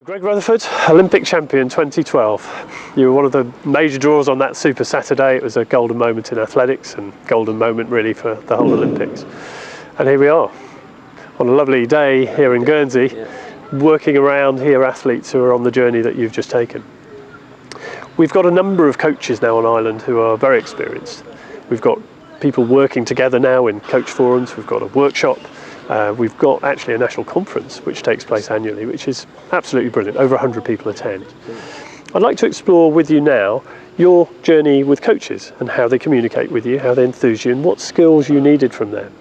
Greg Rutherford, Olympic champion 2012. You were one of the major draws on that Super Saturday. It was a golden moment in athletics and golden moment really for the whole Olympics. And here we are on a lovely day here in Guernsey, working around here athletes who are on the journey that you've just taken. We've got a number of coaches now on Ireland who are very experienced. We've got people working together now in coach forums. We've got a workshop. We've got actually a national conference which takes place annually, which is absolutely brilliant. Over 100 people attend. I'd like to explore with you now your journey with coaches and how they communicate with you, how they enthuse you, and what skills you needed from them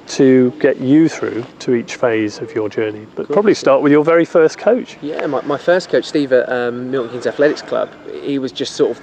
to get you through to each phase of your journey. But probably start with your very first coach. Yeah, my first coach, Steve at Milton Keynes Athletics Club, he was just sort of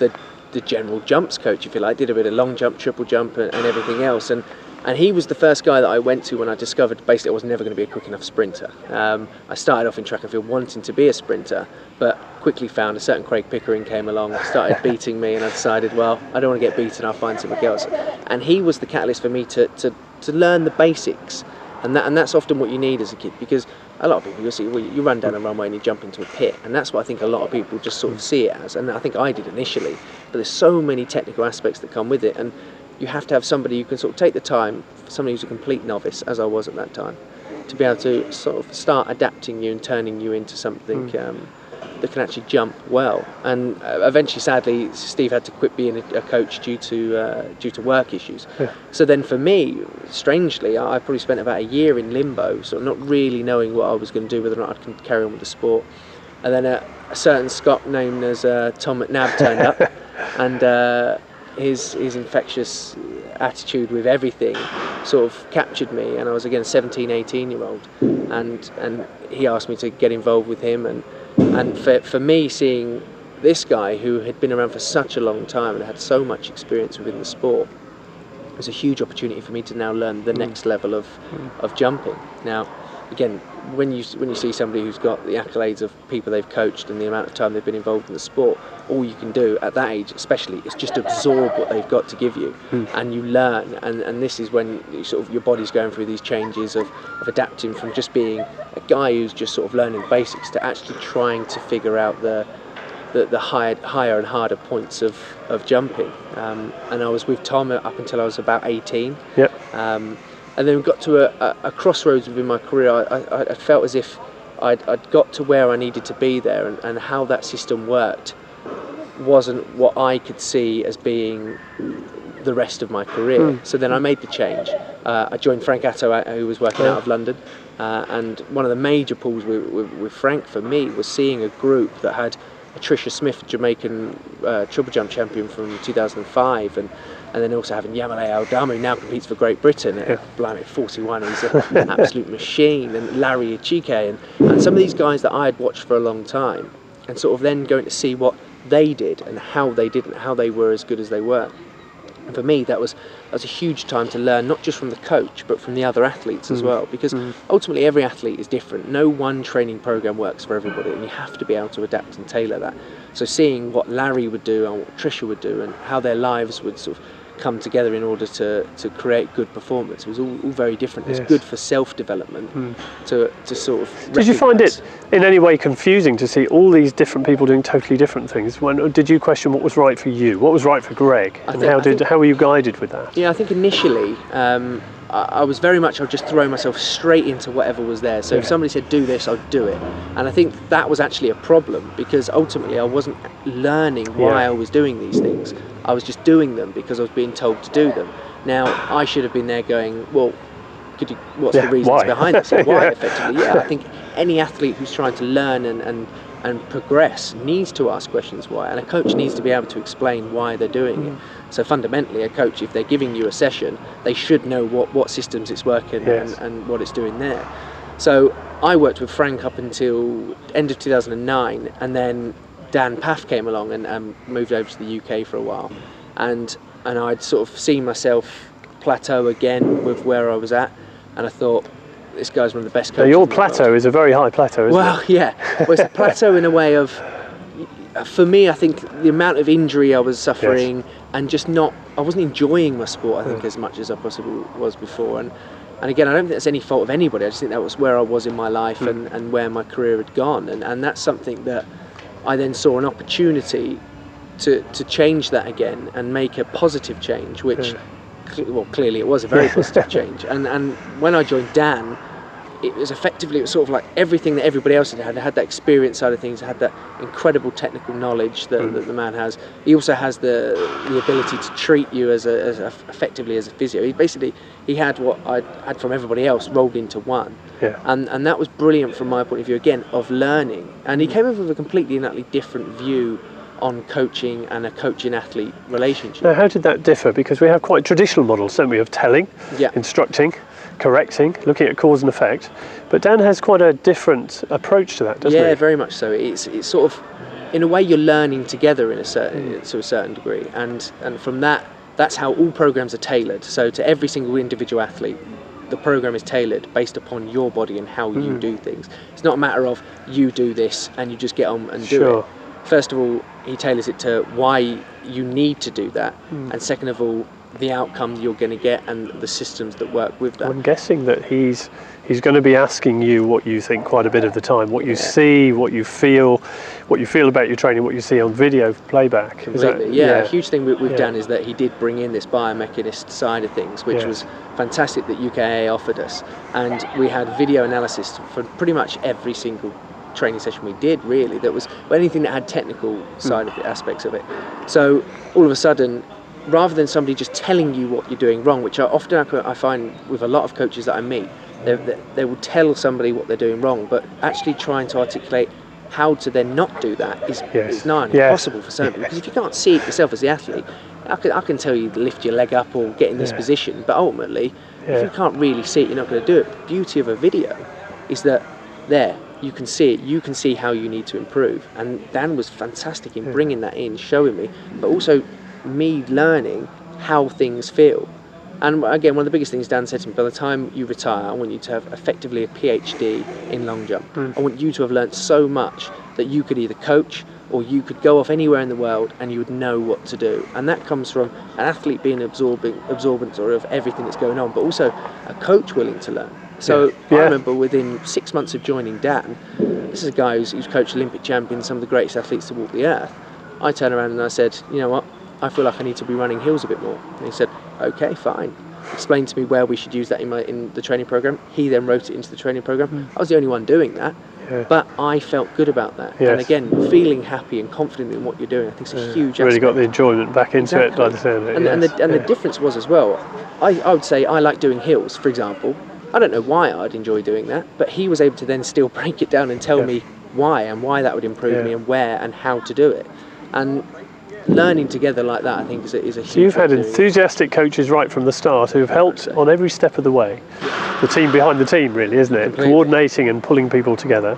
the general jumps coach, if you like. Did a bit of long jump, triple jump and everything else. And he was the first guy that I went to when I discovered basically I was never going to be a quick enough sprinter. I started off in track and field wanting to be a sprinter, but quickly found a certain Craig Pickering came along, started beating me, and I decided, well, I don't want to get beaten, I'll find somebody else. And he was the catalyst for me to learn the basics. And that's often what you need as a kid, because a lot of people, you'll see, well, you run down a runway and you jump into a pit, and that's what I think a lot of people just sort of see it as, and I think I did initially. But there's so many technical aspects that come with it, and you have to have somebody who can sort of take the time, somebody who's a complete novice, as I was at that time, to be able to sort of start adapting you and turning you into something that can actually jump well. And eventually, sadly, Steve had to quit being a coach due to work issues. Yeah. So then for me, strangely, I probably spent about a year in limbo, sort of not really knowing what I was going to do, whether or not I could carry on with the sport. And then a certain Scot known as Tom McNabb turned up, and his infectious attitude with everything sort of captured me, and I was again a 17, 18-year-old, and he asked me to get involved with him, and for me, seeing this guy who had been around for such a long time and had so much experience within the sport, it was a huge opportunity for me to now learn the next level of jumping. Now, again, when you see somebody who's got the accolades of people they've coached and the amount of time they've been involved in the sport, all you can do at that age especially is just absorb what they've got to give you, and you learn, and this is when you sort of your body's going through these changes of adapting from just being a guy who's just sort of learning basics to actually trying to figure out the higher and harder points of jumping. And I was with Tom up until I was about 18. Yep. And then we got to a crossroads within my career. I felt as if I'd got to where I needed to be there, and how that system worked wasn't what I could see as being the rest of my career. So then I made the change. I joined Frank Atto, who was working out of London, and one of the major pulls with Frank for me was seeing a group that had Tricia Smith, Jamaican triple jump champion from 2005, and then also having Yamile Aldama, who now competes for Great Britain at blimey, 41, he's an absolute machine, and Larry Ichike, and some of these guys that I had watched for a long time, and sort of then going to see what they did and how they did and how they were as good as they were. And for me, that was a huge time to learn, not just from the coach, but from the other athletes as well, because ultimately every athlete is different. No one training program works for everybody, and you have to be able to adapt and tailor that. So seeing what Larry would do and what Tricia would do and how their lives would sort of come together in order to create good performance, it was all very different. It's good for self-development to sort of Did you find it in any way confusing to see all these different people doing totally different things? Did you question what was right for you, what was right for Greg, and how were you guided with that? Yeah, I think initially I was very much, I'd just throw myself straight into whatever was there. So if somebody said do this, I'd do it. And I think that was actually a problem, because ultimately I wasn't learning why I was doing these things. I was just doing them because I was being told to do them. Now, I should have been there going, well, what's the reasons behind this? Why, effectively? Yeah, I think any athlete who's trying to learn and progress needs to ask questions why, and a coach needs to be able to explain why they're doing it. So fundamentally, a coach, if they're giving you a session, they should know what systems it's working and what it's doing there. So I worked with Frank up until end of 2009, and then Dan Paff came along and moved over to the UK for a while, and I'd sort of seen myself plateau again with where I was at, and I thought, this guy's one of the best coaches. Now your plateau is a very high plateau, isn't it? Well, yeah. Well, it's a plateau in a way of, for me, I think the amount of injury I was suffering, and just I wasn't enjoying my sport, I think, as much as I possibly was before. And And again, I don't think that's any fault of anybody. I just think that was where I was in my life and where my career had gone. And that's something that I then saw an opportunity to change that again and make a positive change, which, well, clearly it was a very positive change. And when I joined Dan, it was sort of like everything that everybody else had that experience side of things, had that incredible technical knowledge that the man has. He also has the ability to treat you as effectively as a physio. He had what I had from everybody else rolled into one. And that was brilliant from my point of view, again, of learning. And he came up with a completely and utterly different view on coaching and a coaching-athlete relationship. Now, how did that differ? Because we have quite traditional models, don't we, of telling, instructing, correcting, looking at cause and effect. But Dan has quite a different approach to that, doesn't he? Yeah, very much so. It's sort of, in a way, you're learning together to a certain degree. And from that's how all programs are tailored. So to every single individual athlete, the program is tailored based upon your body and how you do things. It's not a matter of you do this and you just get on and do it. First of all, he tailors it to why you need to do that, and second of all, the outcome you're going to get and the systems that work with that. I'm guessing that he's going to be asking you what you think quite a bit of the time, what you see, what you feel about your training, what you see on video playback. Completely, A huge thing with Dan is that he did bring in this biomechanist side of things, which was fantastic that UKA offered us, and we had video analysis for pretty much every single training session we did, really, that was anything that had technical side of the aspects of it. So all of a sudden, rather than somebody just telling you what you're doing wrong, which I find with a lot of coaches that I meet, they will tell somebody what they're doing wrong, but actually trying to articulate how to then not do that is nigh on impossible for some people, because if you can't see it yourself as the athlete, I can tell you to lift your leg up or get in this position, but ultimately, if you can't really see it, you're not going to do it. The beauty of a video is that you can see it, you can see how you need to improve. And Dan was fantastic in bringing that in, showing me, but also me learning how things feel. And again, one of the biggest things Dan said to me, by the time you retire, I want you to have effectively a PhD in long jump. I want you to have learnt so much that you could either coach or you could go off anywhere in the world and you would know what to do. And that comes from an athlete being absorbent of everything that's going on, but also a coach willing to learn. So I remember within 6 months of joining Dan, this is a guy who's coached Olympic champions, some of the greatest athletes to walk the earth. I turned around and I said, you know what, I feel like I need to be running hills a bit more. And he said, okay, fine. Explained to me where we should use that in the training program. He then wrote it into the training program. I was the only one doing that, but I felt good about that. And again, feeling happy and confident in what you're doing, I think is a huge aspect. Really got the enjoyment back into it, by the sound of it. And the difference was as well, I would say I like doing hills, for example. I don't know why I'd enjoy doing that, but he was able to then still break it down and tell me why and why that would improve me and where and how to do it. And learning together like that, I think, is a huge. So you've had enthusiastic coaches right from the start who've helped on every step of the way. The team behind the team, really, isn't it? Completely. Coordinating and pulling people together.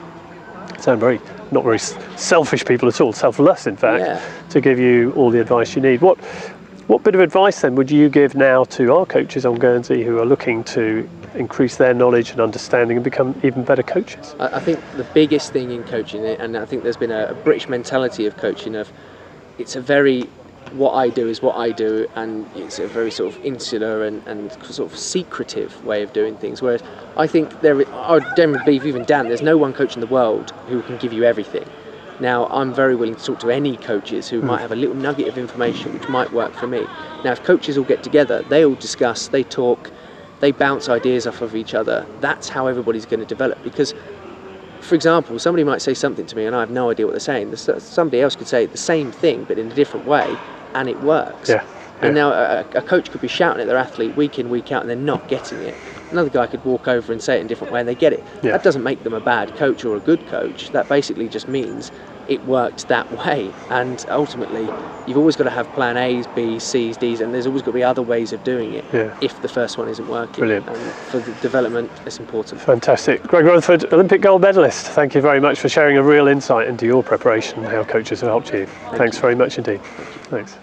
Sound not very selfish people at all, selfless in fact, to give you all the advice you need. What bit of advice then would you give now to our coaches on Guernsey who are looking to increase their knowledge and understanding and become even better coaches? I think the biggest thing in coaching, and I think there's been a British mentality of coaching of, it's a very, what I do is what I do, and it's a very sort of insular and sort of secretive way of doing things. Whereas I think I generally believe, even Dan, there's no one coach in the world who can give you everything. Now, I'm very willing to talk to any coaches who might have a little nugget of information which might work for me. Now, if coaches all get together, they all discuss, they talk, they bounce ideas off of each other. That's how everybody's going to develop. Because, for example, somebody might say something to me and I have no idea what they're saying. Somebody else could say the same thing but in a different way, and it works. And now a coach could be shouting at their athlete week in, week out, and they're not getting it. Another guy could walk over and say it in a different way and they get it. That doesn't make them a bad coach or a good coach. That basically just means it worked that way. And ultimately, you've always got to have plan A's, B's, C's, D's, and there's always got to be other ways of doing it if the first one isn't working. Brilliant. And for the development, it's important. Fantastic. Greg Rutherford, Olympic gold medalist, thank you very much for sharing a real insight into your preparation and how coaches have helped you. Thanks very much indeed. Thanks.